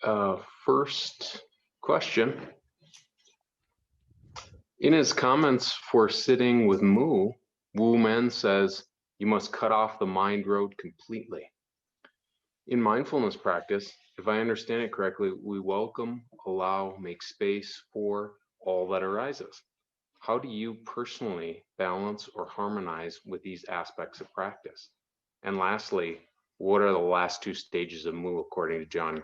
First question. In his comments for sitting with Mu, Wu Men says, you must cut off the mind road completely. In mindfulness practice, if I understand it correctly, we welcome, allow, make space for all that arises. How do you personally balance or harmonize with these aspects of practice? And lastly, what are the last two stages of Mu according to John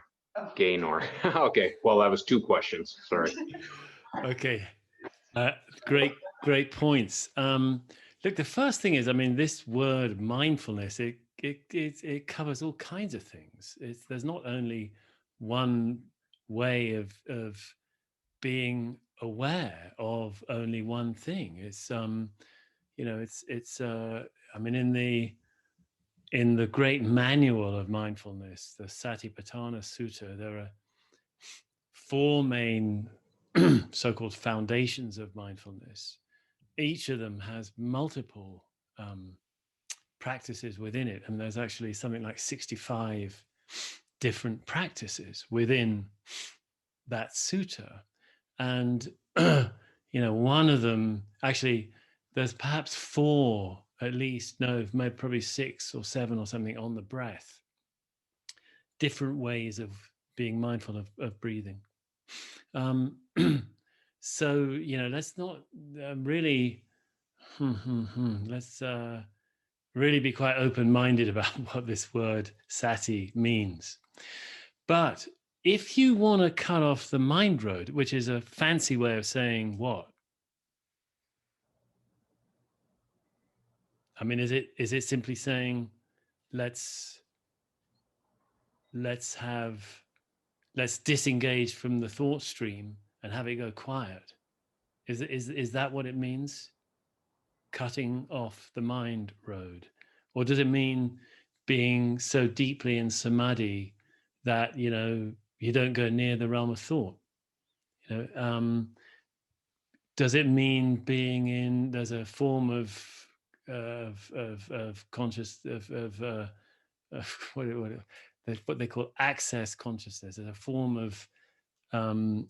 Gaynor? Okay, well, that was two questions. Sorry. Okay, great points. Look, the first thing is, I mean, this word mindfulness, it covers all kinds of things. There's not only one way of being aware of only one thing. It's I mean, in the great manual of mindfulness, the Satipatthana Sutta, there are four main so-called foundations of mindfulness. Each of them has multiple practices within it, and there's actually something like 65 different practices within that sutta. And one of them, actually, there's perhaps four, at least, no, maybe probably 6 or 7 or something on the breath, different ways of being mindful of breathing. So, let's not really, let's really be quite open-minded about what this word sati means. But if you want to cut off the mind road, which is a fancy way of saying what? I mean, is it simply saying, let's disengage from the thought stream and have it go quiet? Is that what it means? Cutting off the mind road? Or does it mean being so deeply in samadhi that, you don't go near the realm of thought? Does it mean being in, there's a form of conscious, what they call access consciousness. There's a form of,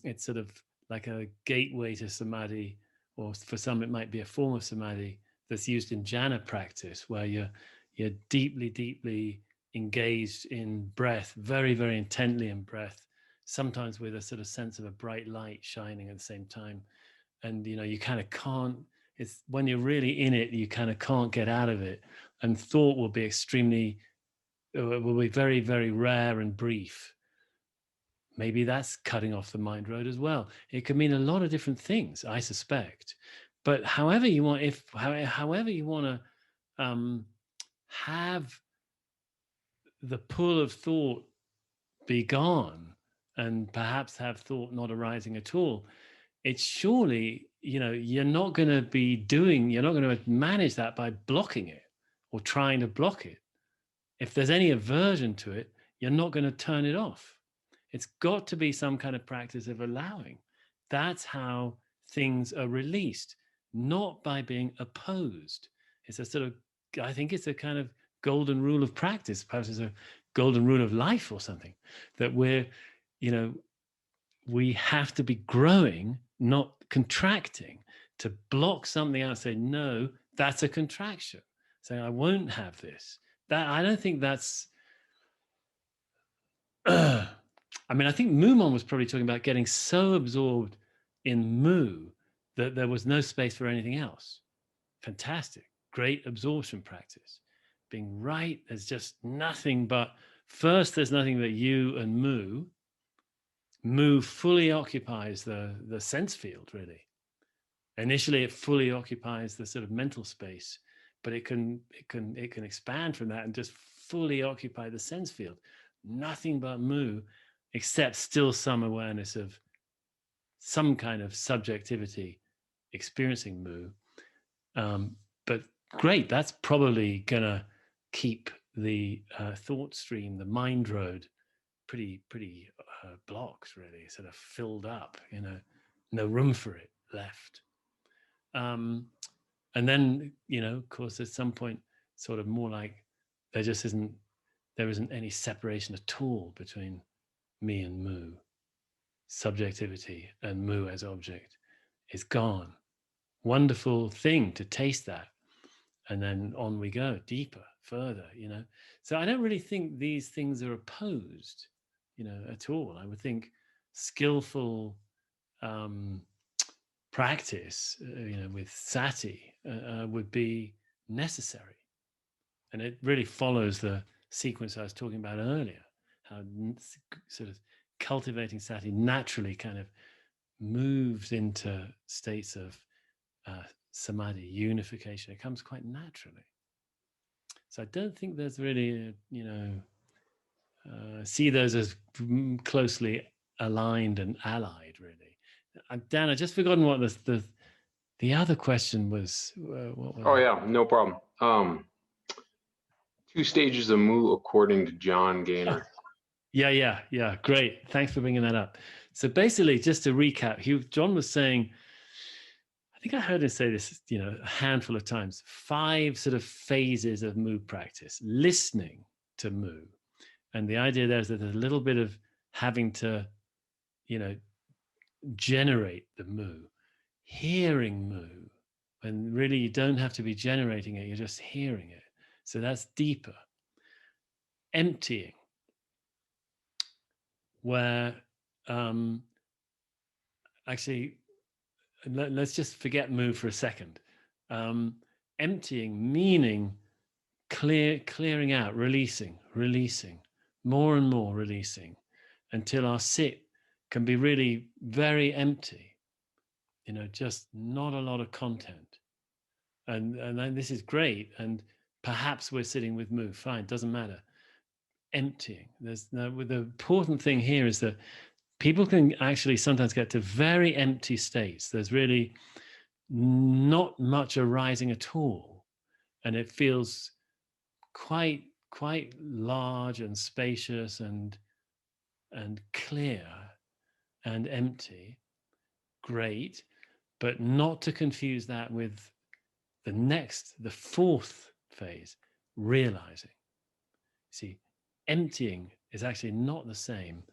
it's sort of like a gateway to samadhi, or for some it might be a form of samadhi that's used in jhana practice, where you're deeply engaged in breath, very, very intently in breath, sometimes with a sort of sense of a bright light shining at the same time. And you kind of can't, it's when you're really in it, you kind of can't get out of it. And thought will be very, very rare and brief. Maybe that's cutting off the mind road as well. It could mean a lot of different things, I suspect. But however you want, however you want to have the pull of thought be gone, and perhaps have thought not arising at all, it's surely, you're not going to manage that by blocking it or trying to block it. If there's any aversion to it, you're not going to turn it off. It's got to be some kind of practice of allowing. That's how things are released, not by being opposed. It's a sort of, I think it's a kind of golden rule of practice, perhaps it's a golden rule of life or something, that we have to be growing, not contracting. To block something out and say, no, that's a contraction. Saying, I won't have this. That, I don't think that's, I mean, I think Mumon was probably talking about getting so absorbed in Mu that there was no space for anything else. Fantastic. Great absorption practice. Being right, there's just nothing but, first, there's nothing but you and Mu. Mu fully occupies the sense field, really. Initially, it fully occupies the sort of mental space, but it can expand from that and just fully occupy the sense field. Nothing but Mu, except still some awareness of some kind of subjectivity experiencing Mu. But great, that's probably gonna keep the thought stream, the mind road, pretty blocked, really, sort of filled up, no room for it left. And then, of course, at some point, sort of more like there isn't any separation at all between me and mu, subjectivity and mu as object is gone. Wonderful thing to taste that. And then on we go, deeper, further, So I don't really think these things are opposed, at all. I would think skillful practice, with sati would be necessary. And it really follows the sequence I was talking about earlier, how sort of cultivating sati naturally kind of moves into states of samadhi, unification. It comes quite naturally. So I don't think there's really, see those as closely aligned and allied, really. Dan, I just forgotten what the other question was. What was yeah, no problem. 2 stages of mu according to John Gaynor. Yeah. Great. Thanks for bringing that up. So basically, just to recap, John was saying, I think I heard him say this, a handful of times, 5 sort of phases of mu practice, listening to mu. And the idea there is that there's a little bit of having to, generate the mu, hearing mu, when really you don't have to be generating it, you're just hearing it. So that's deeper. Emptying, where actually, let's just forget mu for a second. Emptying, meaning clearing out, releasing, more and more releasing, until our sit can be really very empty, just not a lot of content. And then this is great. And perhaps we're sitting with mu, fine, doesn't matter. Emptying. The important thing here is that people can actually sometimes get to very empty states. There's really not much arising at all. And it feels quite large and spacious and clear and empty. Great. But not to confuse that with the 4th phase, realizing. See, emptying is actually not the same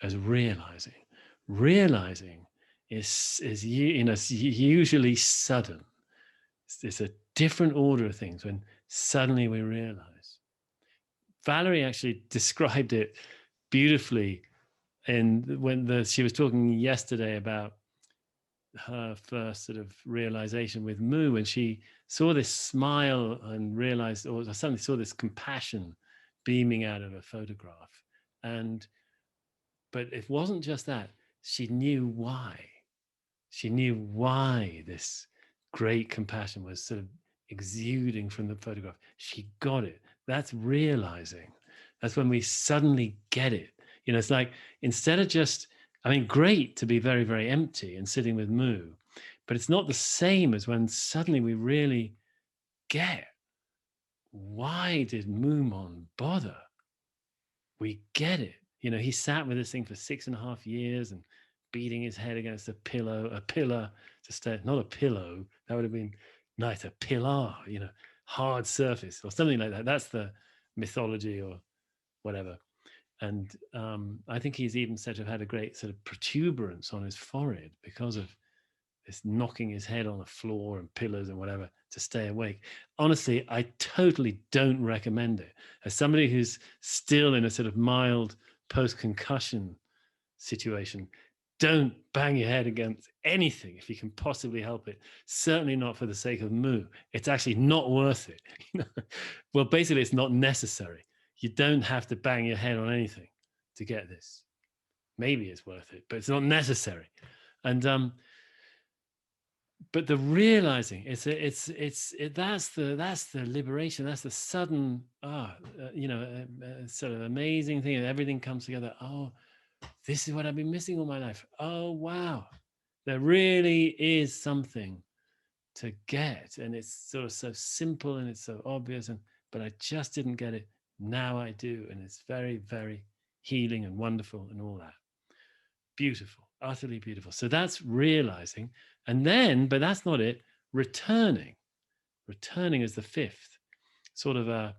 as realizing. Realizing is usually sudden. It's a different order of things when suddenly we realize. Valerie actually described it beautifully when she was talking yesterday about her first sort of realization with mu, and she saw this smile and realized, or suddenly saw this compassion beaming out of a photograph. But it wasn't just that. She knew why. She knew why this great compassion was sort of exuding from the photograph. She got it. That's realizing. That's when we suddenly get it. It's like, instead of just, great to be very, very empty and sitting with mu, but it's not the same as when suddenly we really get, why did Mumon bother? We get it. He sat with this thing for 6.5 years and beating his head against a pillar to stay, not a pillow, that would have been nice, a pillar, hard surface or something like that. That's the mythology or whatever. And I think he's even said to have had a great sort of protuberance on his forehead because of this knocking his head on the floor and pillars and whatever to stay awake. Honestly, I totally don't recommend it. As somebody who's still in a sort of mild post-concussion situation, don't bang your head against anything if you can possibly help it. Certainly not for the sake of mu. It's actually not worth it. Well, basically, it's not necessary. You don't have to bang your head on anything to get this. Maybe it's worth it, but it's not necessary. And but the realizing, that's the liberation. That's the sudden, sort of amazing thing, and everything comes together. Oh, this is what I've been missing all my life. Oh, wow. There really is something to get. And it's sort of so simple and it's so obvious, but I just didn't get it. Now I do. And it's very, very healing and wonderful and all that. Beautiful, utterly beautiful. So that's realizing. And then, but that's not it, returning. Returning is the 5th, sort of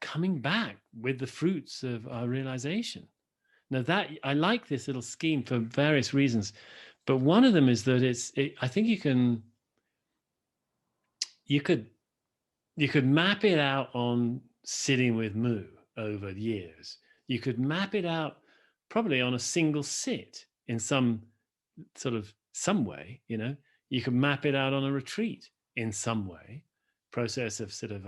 coming back with the fruits of our realization. Now that I like this little scheme for various reasons, but one of them is that I think you could map it out on sitting with Mu over years. You could map it out probably on a single sit in some way, you could map it out on a retreat in some way, process of sort of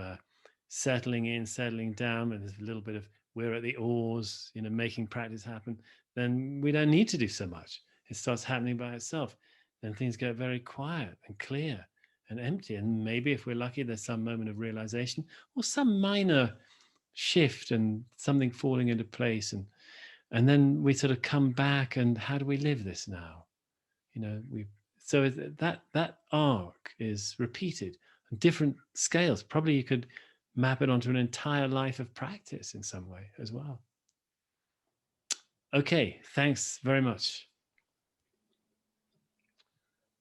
settling in, settling down, and there's a little bit of we're at the oars, making practice happen. Then we don't need to do so much. It starts happening by itself. Then things get very quiet and clear and empty. And maybe if we're lucky, there's some moment of realization or some minor shift and something falling into place. And then we sort of come back and how do we live this now? So that arc is repeated on different scales. Probably you could map it onto an entire life of practice in some way as well. Okay, thanks very much.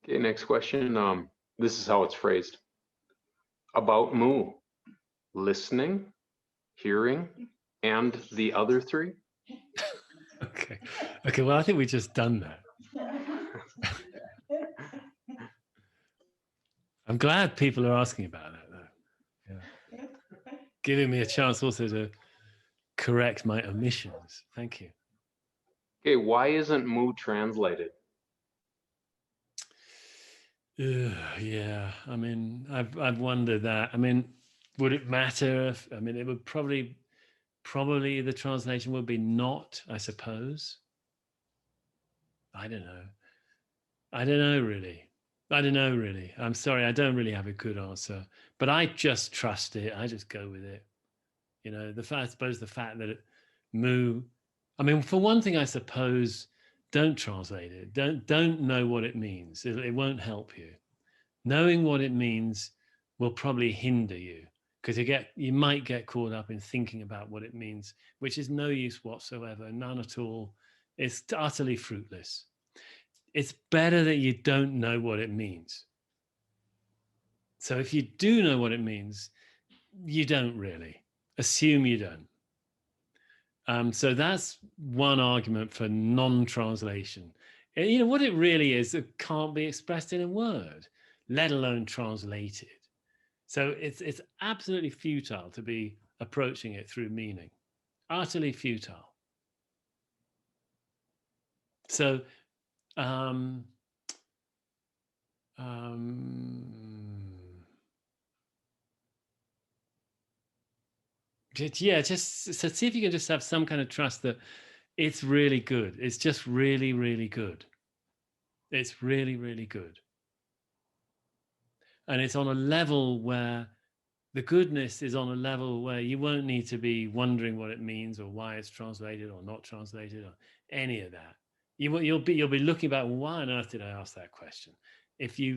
Okay, next question. This is how it's phrased. About Mu, listening, hearing, and the other three? Okay, well, I think we've just done that. I'm glad people are asking about that, though. Yeah. Giving me a chance also to correct my omissions. Thank you. Okay, why isn't Mu translated? Yeah, I mean, I've wondered that. I mean, would it matter if? I mean, it would probably the translation would be not, I suppose. I don't know really. I'm sorry, I don't really have a good answer, but I just trust it. I just go with it. I suppose the fact that Mu, I mean, for one thing, I suppose don't translate it. Don't know what it means. It won't help you. Knowing what it means will probably hinder you because you might get caught up in thinking about what it means, which is no use whatsoever, none at all. It's utterly fruitless. It's better that you don't know what it means. So if you do know what it means, you don't really. Assume you don't. So that's one argument for non-translation. What it really is, it can't be expressed in a word, let alone translated. So it's absolutely futile to be approaching it through meaning. Utterly futile. So just so see if you can just have some kind of trust that it's really good. It's just really, really good. It's really, really good. And it's on a level where the goodness is on a level where you won't need to be wondering what it means or why it's translated or not translated or any of that. You'll be looking back. Why on earth did I ask that question? If we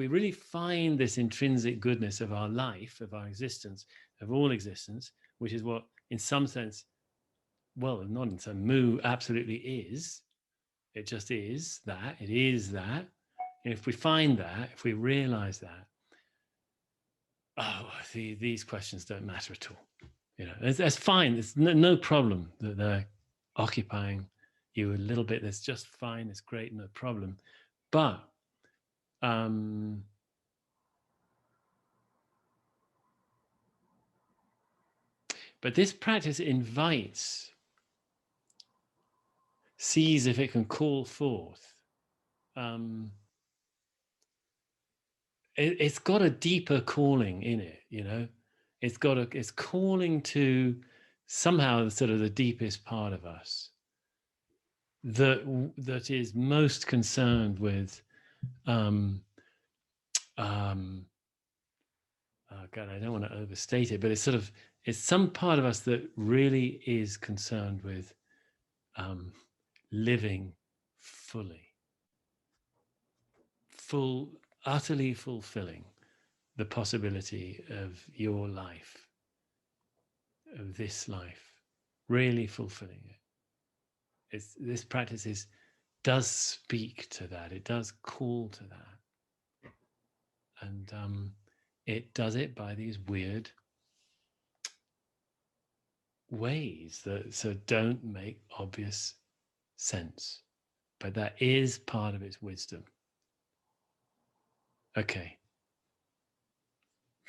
really find this intrinsic goodness of our life, of our existence, of all existence, which is what, in some sense, well, not in some, Mu absolutely is. It just is that. It is that. And if we find that, if we realize that, these questions don't matter at all. That's fine. There's no problem that they're occupying you a little bit. That's just fine. It's great. No problem. But this practice sees if it can call forth. It's got a deeper calling in it, it's calling to somehow sort of the deepest part of us that is most concerned with oh God, I don't want to overstate it, but it's some part of us that really is concerned with living fully, utterly fulfilling the possibility of your life, of this life, really fulfilling it. This practice does speak to that. It does call to that. And it does it by these weird ways that so don't make obvious sense, but that is part of its wisdom. Okay.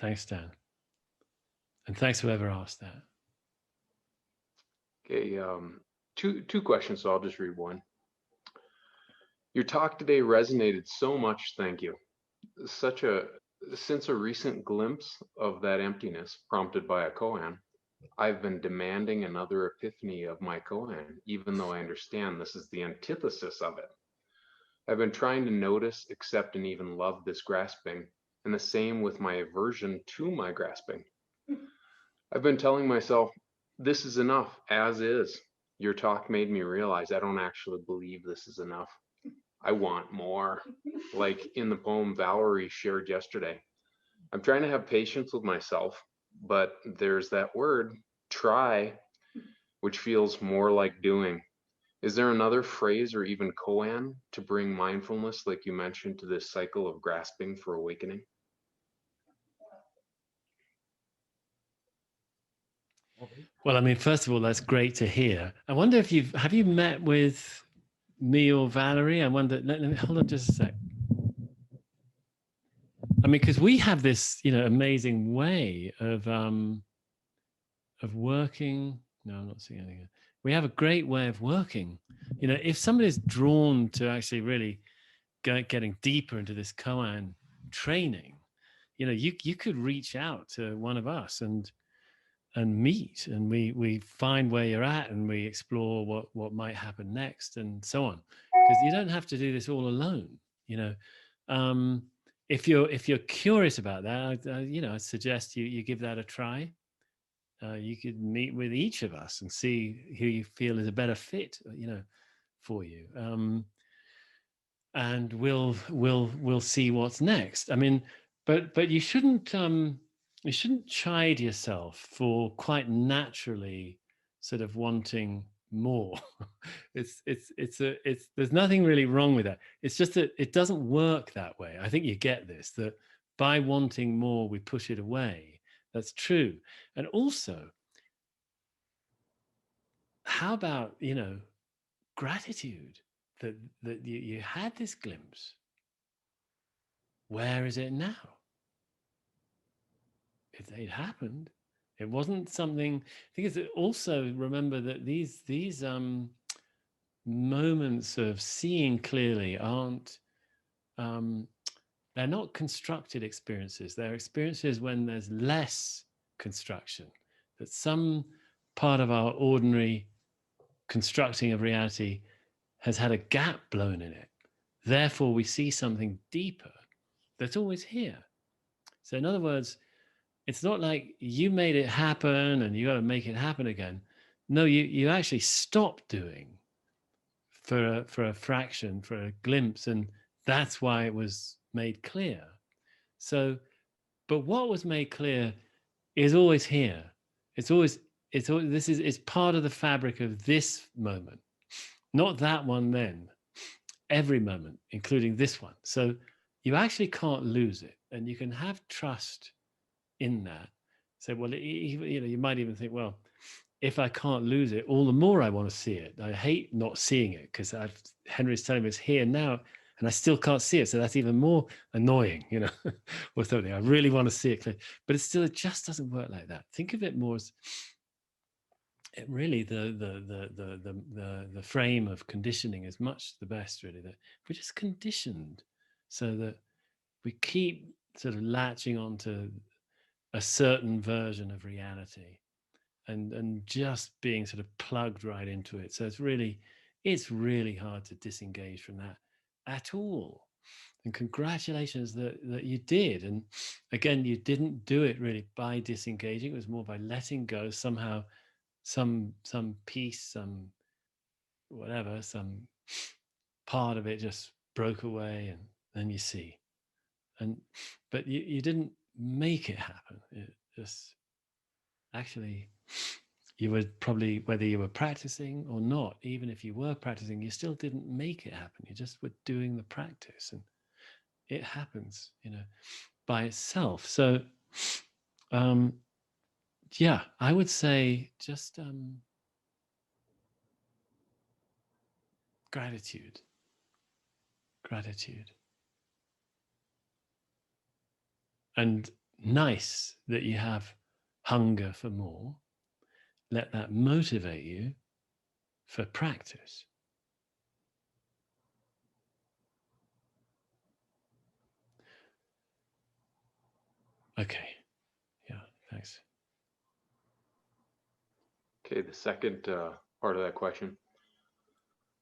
Thanks, Dan. And thanks whoever asked that. Okay, two questions, so I'll just read one. Your talk today resonated so much, thank you. Since a recent glimpse of that emptiness prompted by a koan, I've been demanding another epiphany of my koan, even though I understand this is the antithesis of it. I've been trying to notice, accept, and even love this grasping, and the same with my aversion to my grasping. I've been telling myself, this is enough, as is. Your talk made me realize I don't actually believe this is enough. I want more. Like in the poem Valerie shared yesterday. I'm trying to have patience with myself, but there's that word, try, which feels more like doing. Is there another phrase or even koan to bring mindfulness, like you mentioned, to this cycle of grasping for awakening? Well, I mean, first of all, that's great to hear. I wonder if have you met with me or Valerie? I wonder, let me hold on just a sec. I mean, because we have this, amazing way of working. No, I'm not seeing anything. We have a great way of working. If somebody's drawn to actually really getting deeper into this koan training, you could reach out to one of us and meet, and we find where you're at, and we explore what might happen next, and so on. Because you don't have to do this all alone. If you're curious about that, I suggest you give that a try. You could meet with each of us and see who you feel is a better fit, for you. And we'll see what's next. I mean, but you shouldn't chide yourself for quite naturally sort of wanting more. It's there's nothing really wrong with that. It's just that it doesn't work that way. I think you get this, that by wanting more we push it away. That's true. And also, how about gratitude that you had this glimpse? Where is it now? It happened. It wasn't something. I think it's also remember that these moments of seeing clearly aren't. They're not constructed experiences. They're experiences when there's less construction. That some part of our ordinary constructing of reality has had a gap blown in it. Therefore, we see something deeper that's always here. So, in other words, it's not like you made it happen and you got to make it happen again. No, you actually stop doing for a fraction, for a glimpse, and that's why it was made clear. So, but what was made clear is always here. It's always it's part of the fabric of this moment, not that one then. Every moment, including this one. So you actually can't lose it, and you can have trust in that. So, well, you might even think, well, if I can't lose it, all the more I want to see it. I hate not seeing it because Henry's telling me it's here now, and I still can't see it. So that's even more annoying, or something. I really want to see it clear, but it just doesn't work like that. Think of it more as really the frame of conditioning is much the best, really, that we're just conditioned so that we keep sort of latching onto a certain version of reality and just being sort of plugged right into it. So it's really hard to disengage from that at all. And congratulations that you did. And again, you didn't do it really by disengaging. It was more by letting go somehow. Some piece, some whatever, some part of it just broke away, and then you see. But you didn't make it happen. It just actually, you were probably, whether you were practicing or not, even if you were practicing, you still didn't make it happen. You just were doing the practice, and it happens, by itself. So yeah, I would say just gratitude. And nice that you have hunger for more. Let that motivate you for practice. Okay. Yeah, thanks. Okay, the second part of that question.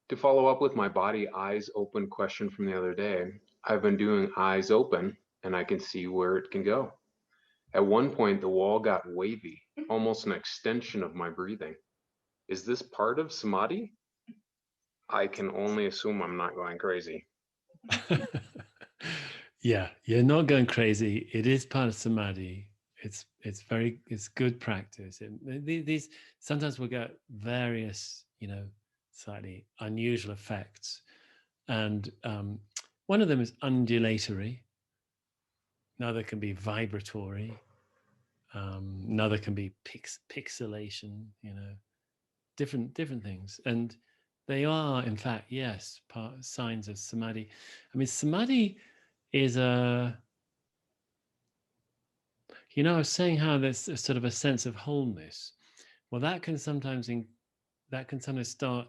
To follow up with my body eyes open question from the other day, I've been doing eyes open and I can see where it can go. At one point, the wall got wavy, almost an extension of my breathing. Is this part of Samadhi? I can only assume I'm not going crazy. Yeah, you're not going crazy. It is part of Samadhi. It's good practice. These sometimes we'll get various, slightly unusual effects, and one of them is undulatory. Another can be vibratory. Another can be pixelation. Different things, and they are, in fact, yes, signs of Samadhi. I mean, Samadhi is I was saying how there's a sort of a sense of wholeness. Well, that can sometimes start,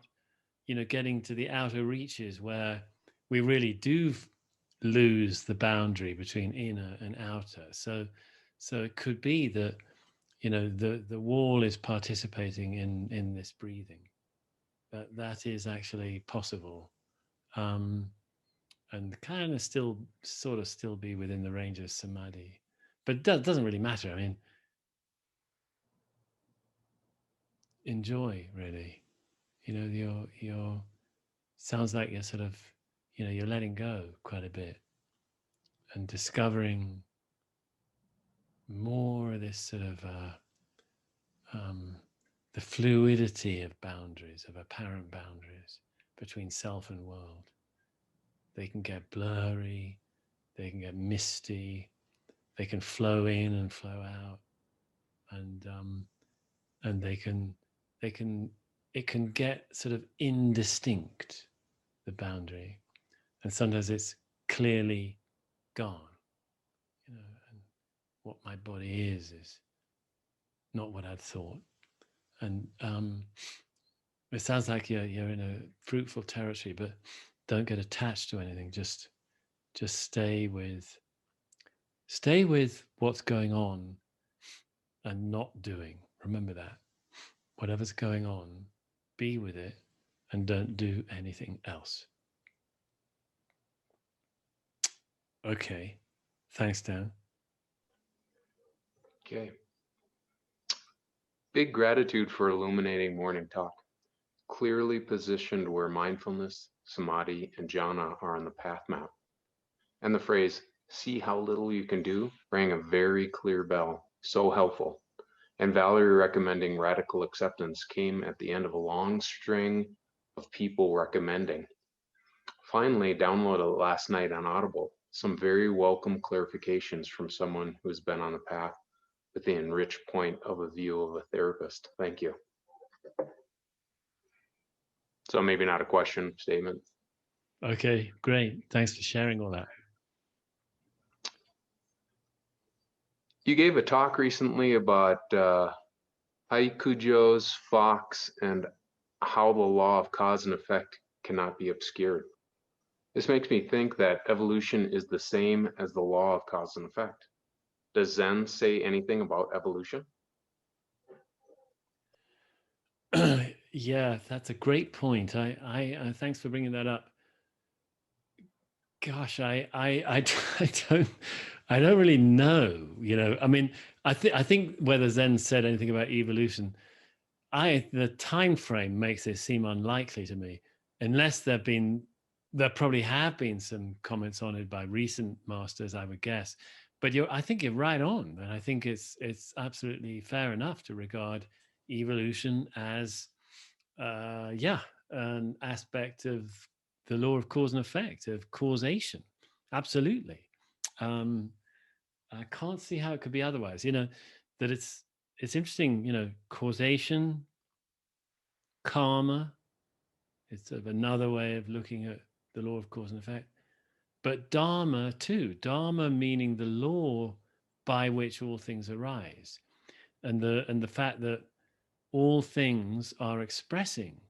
getting to the outer reaches where we really do lose the boundary between inner and outer. So it could be that, the wall is participating in this breathing. That is actually possible. And kind of still be within the range of Samadhi. But it doesn't really matter. I mean, enjoy, really. You're sounds like you're sort of, you're letting go quite a bit and discovering more of this sort of the fluidity of boundaries, of apparent boundaries between self and world. They can get blurry, they can get misty, they can flow in and flow out, and it can get sort of indistinct, the boundary, and sometimes it's clearly gone, and what my body is not what I'd thought. And it sounds like you're in a fruitful territory, but don't get attached to anything. Just stay with what's going on and not doing. Remember that. Whatever's going on, be with it and don't do anything else. Okay. Thanks, Dan. Okay. Big gratitude for illuminating morning talk. Clearly positioned where mindfulness, samadhi, and jhana are on the path map. And the phrase, see how little you can do, rang a very clear bell. So helpful. And Valerie recommending radical acceptance came at the end of a long string of people recommending. Finally, downloaded last night on Audible some very welcome clarifications from someone who's been on the path with the enriched point of a view of a therapist. Thank you. So maybe not a question, statement. Okay, great. Thanks for sharing all that. You gave a talk recently about Haikujos, Fox, and how the law of cause and effect cannot be obscured. This makes me think that evolution is the same as the law of cause and effect. Does Zen say anything about evolution? Yeah, that's a great point. I thanks for bringing that up. Gosh, I don't really know. I mean, I think whether Zen said anything about evolution, the time frame makes it seem unlikely to me, unless there probably have been some comments on it by recent masters, I would guess. But I think you're right on, and I think it's absolutely fair enough to regard evolution as an aspect of the law of cause and effect, of causation. Absolutely. I can't see how it could be otherwise. That it's it's interesting, causation, karma. It's sort of another way of looking at the law of cause and effect. But dharma too. Dharma meaning the law by which all things arise, and the fact that all things are expressing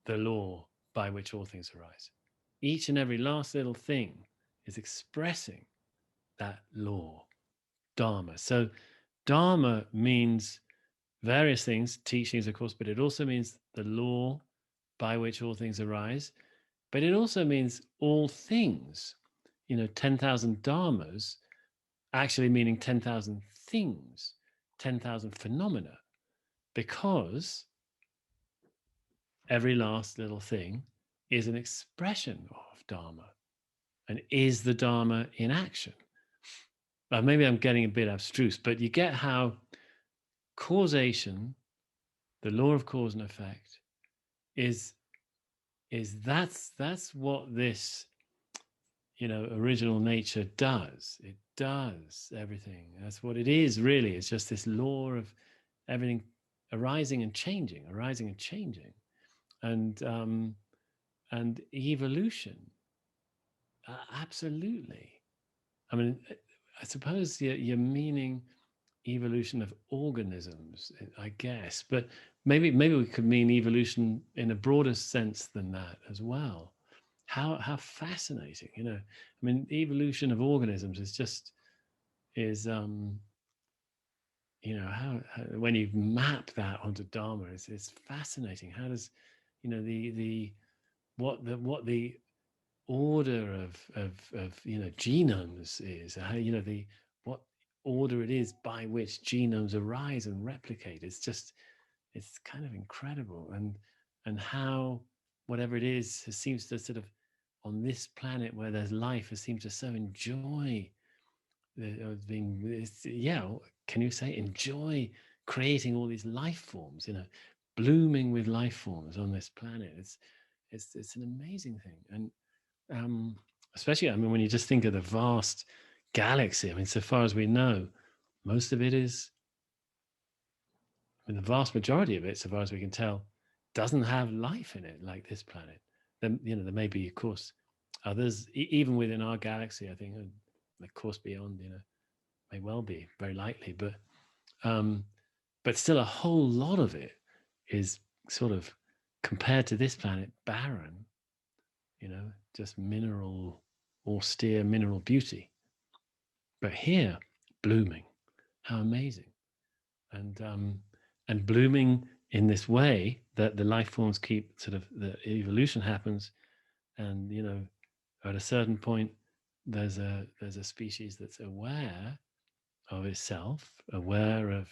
the law by which all things arise. Each and every last little thing is expressing that law, dharma. So dharma means various things, teachings, of course, but it also means the law by which all things arise. But it also means all things, 10,000 dharmas actually meaning 10,000 things, 10,000 phenomena, because every last little thing is an expression of dharma and is the dharma in action. Maybe I'm getting a bit abstruse, but you get how causation, the law of cause and effect, is that's what this original nature does. It does everything. That's what it is, really. It's just this law of everything arising and changing, and evolution. Absolutely. I mean, I suppose you're meaning evolution of organisms, I guess, but maybe we could mean evolution in a broader sense than that as well. How fascinating, I mean, evolution of organisms is how when you map that onto dharma, it's fascinating. How does what the order of genomes is, how what order it is by which genomes arise and replicate. It's kind of incredible, and how whatever it is seems to sort of, on this planet where there's life, it seems to so enjoy being, can you say enjoy creating all these life forms, blooming with life forms on this planet. It's an amazing thing. And especially, I mean, when you just think of the vast galaxy, I mean, so far as we know, most of it is, I mean, the vast majority of it, so far as we can tell, doesn't have life in it like this planet. Then, there may be, of course, others, even within our galaxy, I think, and of course beyond, may well be, very likely, but still a whole lot of it is sort of, compared to this planet, barren, just mineral, austere mineral beauty. But here, blooming, how amazing. And blooming in this way that the life forms keep, sort of, the evolution happens, and at a certain point there's a species that's aware of itself, aware of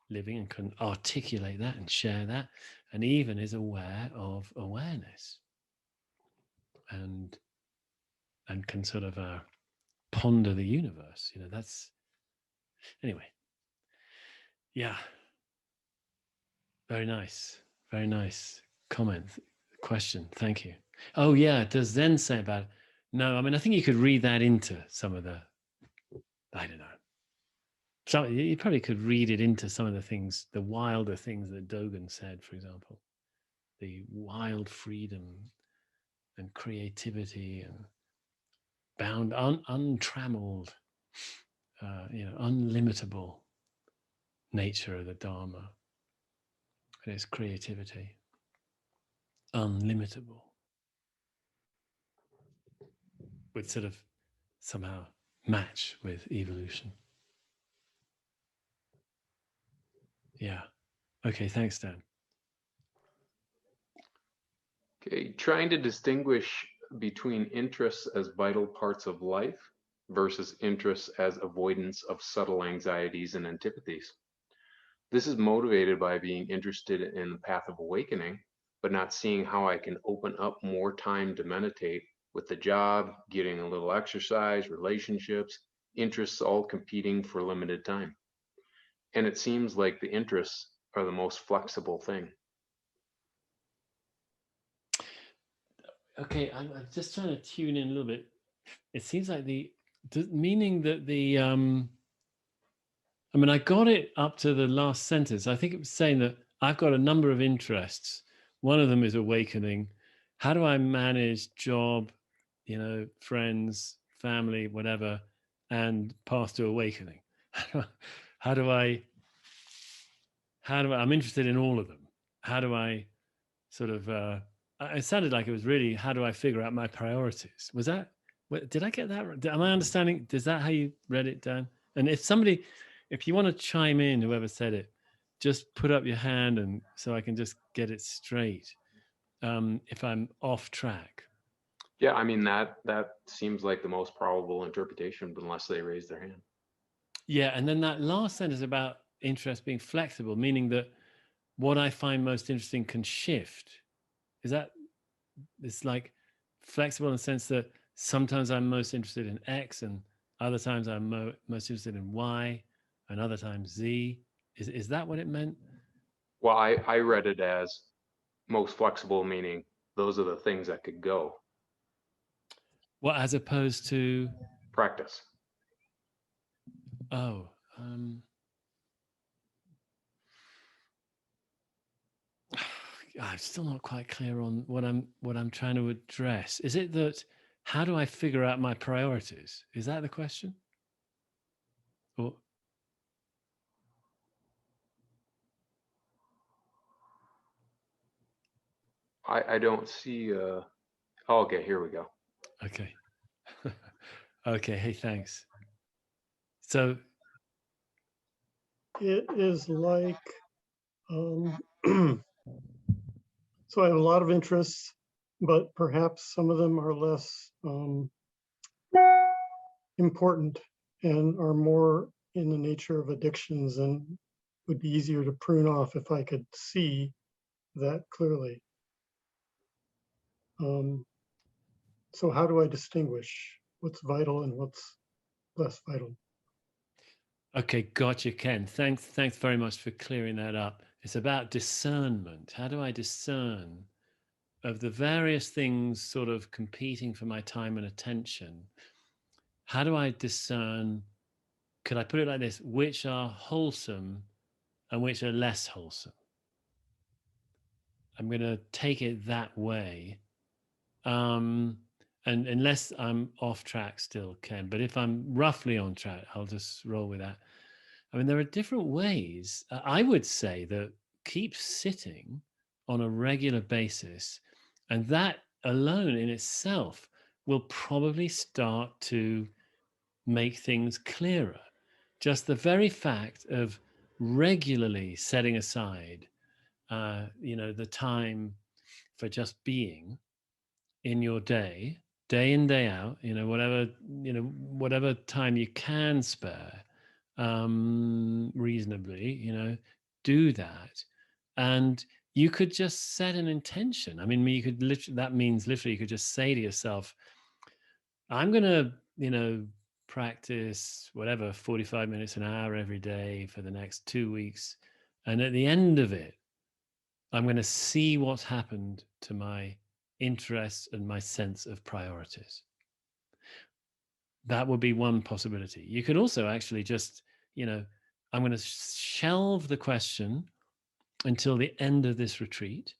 living, and can articulate that and share that, and even is aware of awareness, and can sort of ponder the universe. That's, anyway. Yeah, very nice comment, question. Thank you. Oh yeah, does Zen say about it? No, I mean, I think you could read that into some of the, I don't know, so you probably could read it into some of the things, the wilder things that Dogen said, for example, the wild freedom and creativity and bound, untrammeled, unlimitable nature of the Dharma and its creativity, unlimitable, would sort of somehow match with evolution. Yeah. Okay, thanks, Dan. Okay, trying to distinguish between interests as vital parts of life versus interests as avoidance of subtle anxieties and antipathies. This is motivated by being interested in the path of awakening, but not seeing how I can open up more time to meditate, with the job, getting a little exercise, relationships, interests all competing for limited time. And it seems like the interests are the most flexible thing. Okay, I'm just trying to tune in a little bit. It seems like meaning that the I mean, I got it up to the last sentence. I think it was saying that I've got a number of interests. One of them is awakening. How do I manage job, friends, family, whatever, and path to awakening? How do I, I'm interested in all of them. How do I sort of, it sounded like it was really, how do I figure out my priorities? Was that, did I get that right? Am I understanding? Is that how you read it, Dan? And if you want to chime in, whoever said it, just put up your hand and so I can just get it straight. If I'm off track. Yeah, I mean, that seems like the most probable interpretation, but unless they raise their hand. Yeah, and then that last sentence about interest being flexible, meaning that what I find most interesting can shift. Is that, it's like flexible in the sense that sometimes I'm most interested in X and other times I'm most interested in Y and other times Z. Is that what it meant? Well, I read it as most flexible, meaning those are the things that could go. Well, as opposed to, Practice. oh, I'm still not quite clear on what I'm trying to address. Is it that, how do I figure out my priorities? Is that the question? Or I don't see. Oh, okay, here we go. okay. Okay, hey, thanks. So it is like, so I have a lot of interests, but perhaps some of them are less important and are more in the nature of addictions and would be easier to prune off if I could see that clearly. So how do I distinguish what's vital and what's less vital? okay, gotcha, Ken. Thanks very much for clearing that up. It's about discernment. How do I discern of the various things sort of competing for my time and attention? How do I discern, could I put it like this, which are wholesome and which are less wholesome? I'm going to take it that way. And unless I'm off track still, Ken, but if I'm roughly on track, I'll just roll with that. I mean, there are different ways. I would say that keep sitting on a regular basis, and that alone in itself will probably start to make things clearer. Just the very fact of regularly setting aside, the time for just being in your day in, day out, whatever time you can spare, reasonably, do that. And you could just set an intention. I mean, you could literally, that means literally you could just say to yourself, I'm going to, practice whatever, 45 minutes, an hour every day for the next 2 weeks. And at the end of it, I'm going to see what's happened to my interests and my sense of priorities. That would be one possibility. You could also actually just, I'm going to shelve the question until the end of this retreat.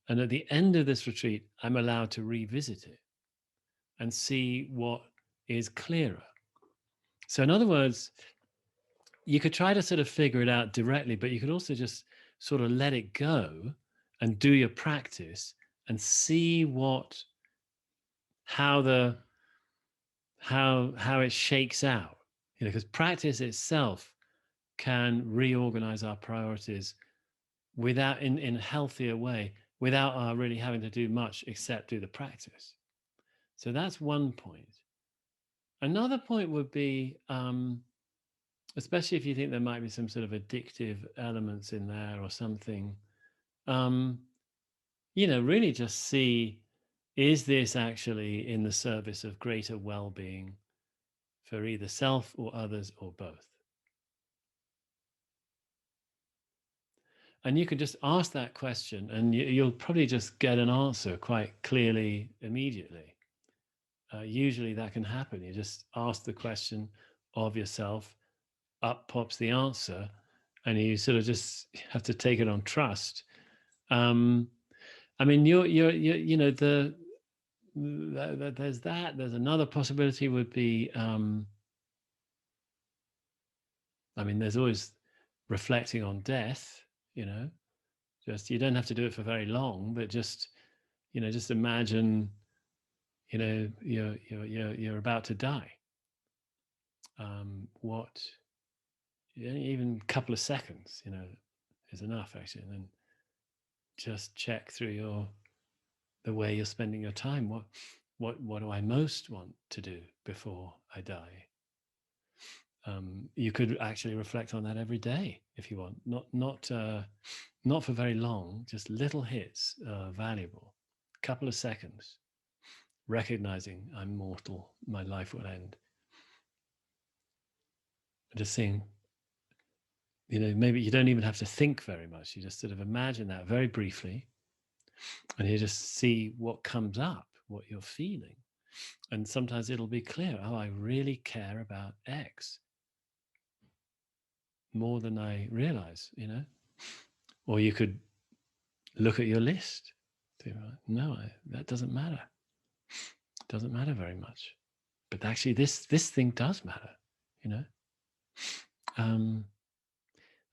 And at the end of this retreat, I'm allowed to revisit it and see what is clearer. So in other words, you could try to sort of figure it out directly, but you could also just sort of let it go and do your practice and see how it shakes out. Because practice itself can reorganize our priorities without in a healthier way, without our really having to do much except do the practice. So that's one point. Another point would be, especially if you think there might be some sort of addictive elements in there or something, really just see, is this actually in the service of greater well-being for either self or others or both? And you can just ask that question and you'll probably just get an answer quite clearly immediately. Usually that can happen. You just ask the question of yourself, up pops the answer, and you sort of just have to take it on trust. I mean, you know, there's that. There's another possibility would be, I mean, there's always reflecting on death. You know, just, you don't have to do it for very long, but just, you know, just imagine, you know, you're about to die. What, even a couple of seconds, you know, is enough actually. And then just check through the way you're spending your time. What do I most want to do before I die? You could actually reflect on that every day if you want. Not for very long, just little hits, valuable. Couple of seconds, recognizing I'm mortal, my life will end. Just seeing, you know, maybe you don't even have to think very much. You just sort of imagine that very briefly, and you just see what comes up, what you're feeling. And sometimes it'll be clear, oh, I really care about X more than I realize, you know. Or you could look at your list. No, that doesn't matter. It doesn't matter very much. But actually this thing does matter, you know.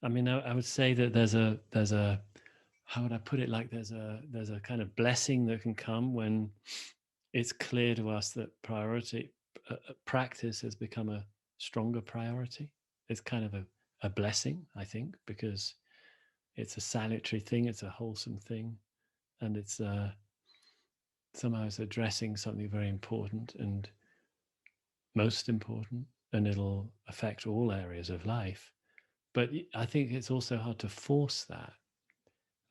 I mean, I would say that there's a how would I put it, like there's a kind of blessing that can come when it's clear to us that practice has become a stronger priority. It's kind of a blessing, I think, because it's a salutary thing, it's a wholesome thing, and it's somehow it's addressing something very important and most important, and it'll affect all areas of life. But I think it's also hard to force that.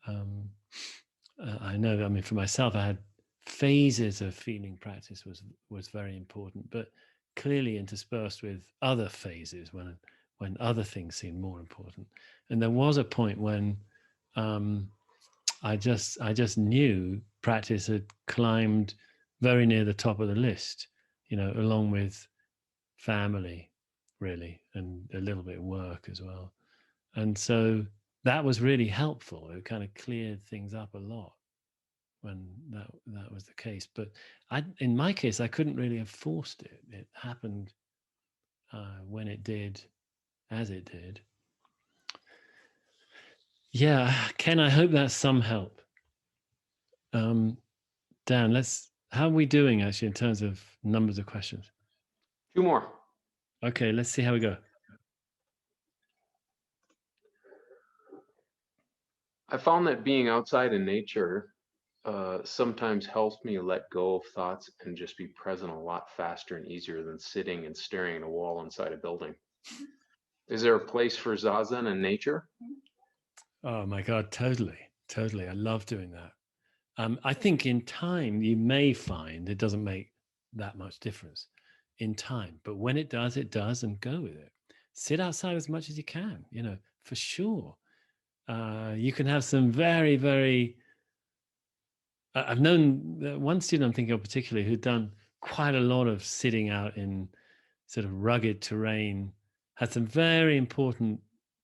I know, I mean, for myself, I had phases of feeling practice was very important, but clearly interspersed with other phases when other things seemed more important. And there was a point when I just knew practice had climbed very near the top of the list, you know, along with family, really, and a little bit of work as well. And so that was really helpful. It kind of cleared things up a lot when that was the case. But in my case, I couldn't really have forced it. It happened when it did, as it did. Yeah, Ken, I hope that's some help. Dan, how are we doing actually in terms of numbers of questions? 2 more. Okay, let's see how we go. I found that being outside in nature sometimes helps me let go of thoughts and just be present a lot faster and easier than sitting and staring at a wall inside a building. Is there a place for Zazen in nature? Oh my God, totally. I love doing that. I think in time, you may find it doesn't make that much difference in time, but when it does, and go with it. Sit outside as much as you can, you know, for sure. You can have some very, very, I've known one student I'm thinking of particularly who'd done quite a lot of sitting out in sort of rugged terrain, had some very important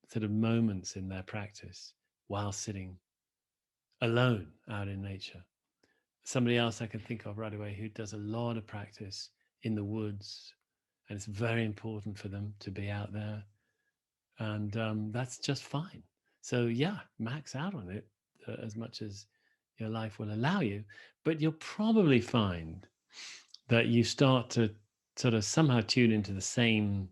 sort of moments in their practice while sitting alone out in nature. Somebody else I can think of right away who does a lot of practice in the woods, and it's very important for them to be out there, and that's just fine. So yeah, max out on it as much as your life will allow you, but you'll probably find that you start to sort of somehow tune into the same,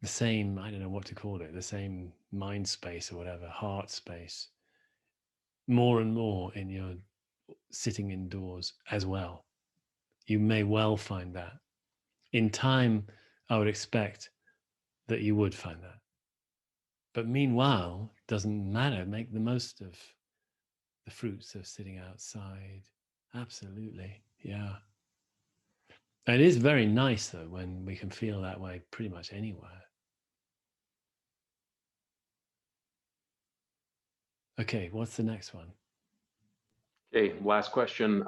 I don't know what to call it, the same mind space or whatever, heart space, more and more in your sitting indoors as well. You may well find that. In time, I would expect that you would find that. But meanwhile, doesn't matter. Make the most of the fruits of sitting outside. Absolutely. Yeah. It is very nice, though, when we can feel that way pretty much anywhere. Okay, what's the next one? Okay, last question.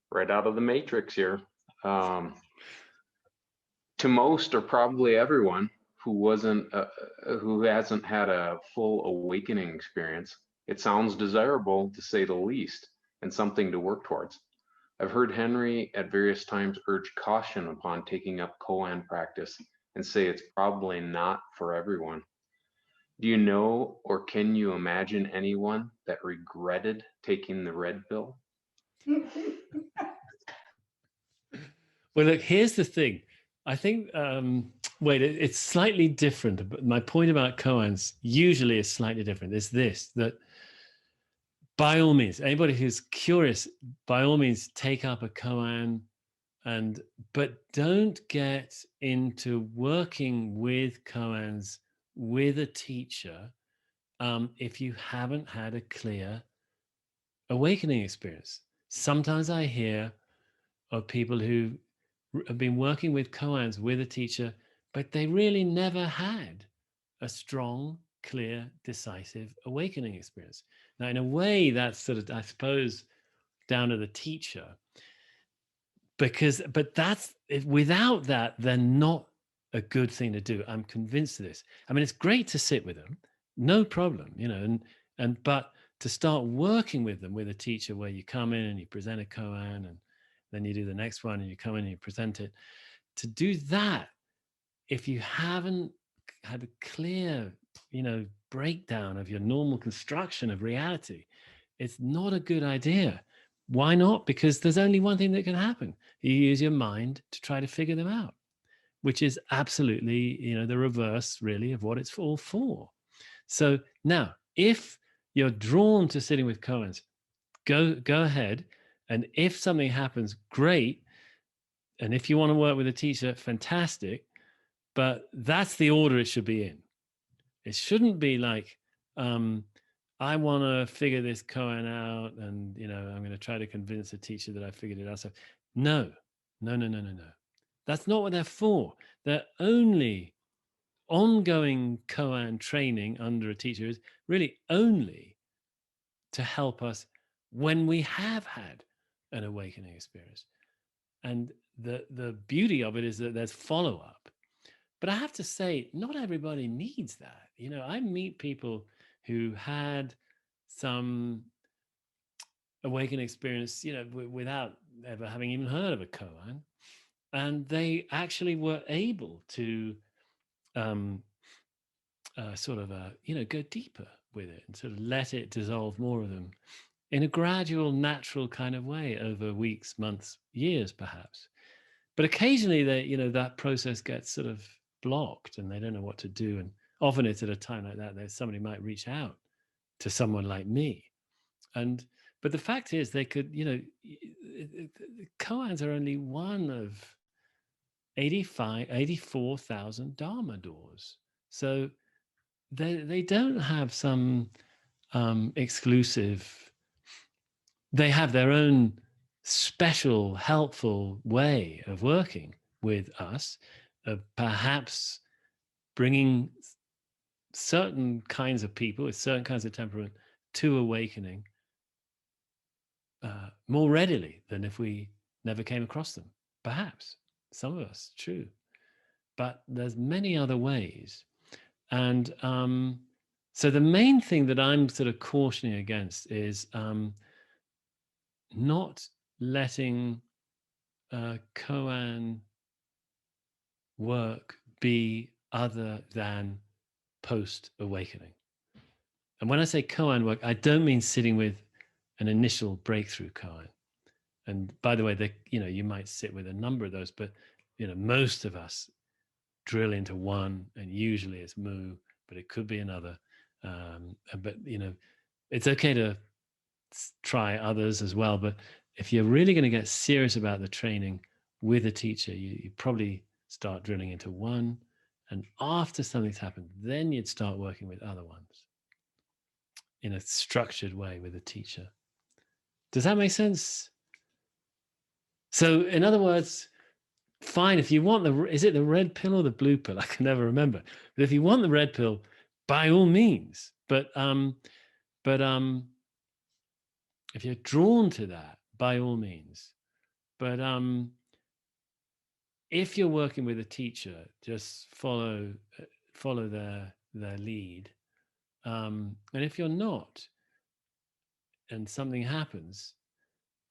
Right out of the matrix here. to most, or probably everyone who hasn't had a full awakening experience, it sounds desirable, to say the least, and something to work towards. I've heard Henry at various times urge caution upon taking up koan practice and say it's probably not for everyone. Do you know, or can you imagine anyone that regretted taking the red pill? Well, look, here's the thing. I think, it's slightly different. But my point about koans usually is slightly different. It's this, that by all means, anybody who's curious, by all means, take up a koan, but don't get into working with koans with a teacher if you haven't had a clear awakening experience. Sometimes I hear of people who have been working with koans with a teacher, but they really never had a strong, clear, decisive awakening experience. Now, in a way, that's sort of, I suppose, down to the teacher, but that's, without that, they're not a good thing to do. I'm convinced of this. I mean, it's great to sit with them, no problem, but to start working with them with a teacher, where you come in and you present a koan, and then you do the next one and you come in and you present it. To do that, if you haven't had a clear, breakdown of your normal construction of reality, it's not a good idea. Why not? Because there's only one thing that can happen. You use your mind to try to figure them out, which is absolutely, the reverse, really, of what it's all for. So now, if you're drawn to sitting with koans, go ahead. And if something happens, great. And if you want to work with a teacher, fantastic. But that's the order it should be in. It shouldn't be like, I want to figure this koan out, and I'm going to try to convince the teacher that I figured it out. So no. That's not what they're for. They're only ongoing koan training under a teacher is really only to help us when we have had an awakening experience. And the beauty of it is that there's follow-up. But I have to say, not everybody needs that. I meet people who had some awakening experience, without ever having even heard of a koan, and they actually were able to go deeper with it and sort of let it dissolve more of them in a gradual, natural kind of way over weeks, months, years, perhaps. But occasionally that process gets sort of blocked and they don't know what to do. And often it's at a time like that somebody might reach out to someone like me. But the fact is, they could, koans are only one of 84,000 Dharma doors. So they don't have some exclusive, they have their own special, helpful way of working with us, of perhaps bringing certain kinds of people with certain kinds of temperament to awakening more readily than if we never came across them. Perhaps some of us, true, but there's many other ways. And so the main thing that I'm sort of cautioning against is not letting koan work be other than post-awakening. And when I say koan work, I don't mean sitting with an initial breakthrough koan. And by the way, you might sit with a number of those, but most of us drill into one, and usually it's mu, but it could be another. But it's okay to try others as well. But if you're really going to get serious about the training with a teacher, you probably start drilling into one, and after something's happened, then you'd start working with other ones in a structured way with a teacher. Does that make sense? So in other words, fine, if you want is it the red pill or the blue pill? I can never remember. But if you want the red pill, by all means. But if you're drawn to that, by all means. But if you're working with a teacher, just follow their lead. And if you're not, and something happens,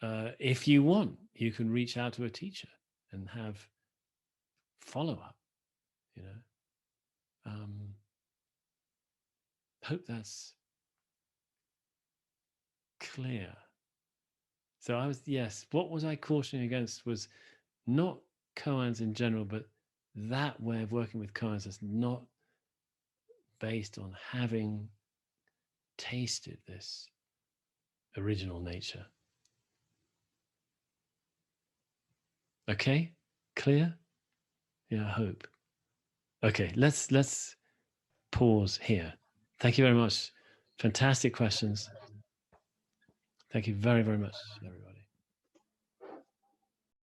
if you want, you can reach out to a teacher and have follow-up, you know. Hope that's clear. So what was I cautioning against was not koans in general, but that way of working with koans is not based on having tasted this original nature. Okay, clear? Yeah, I hope. Okay, let's pause here. Thank you very much. Fantastic questions. Thank you very, very much, everyone.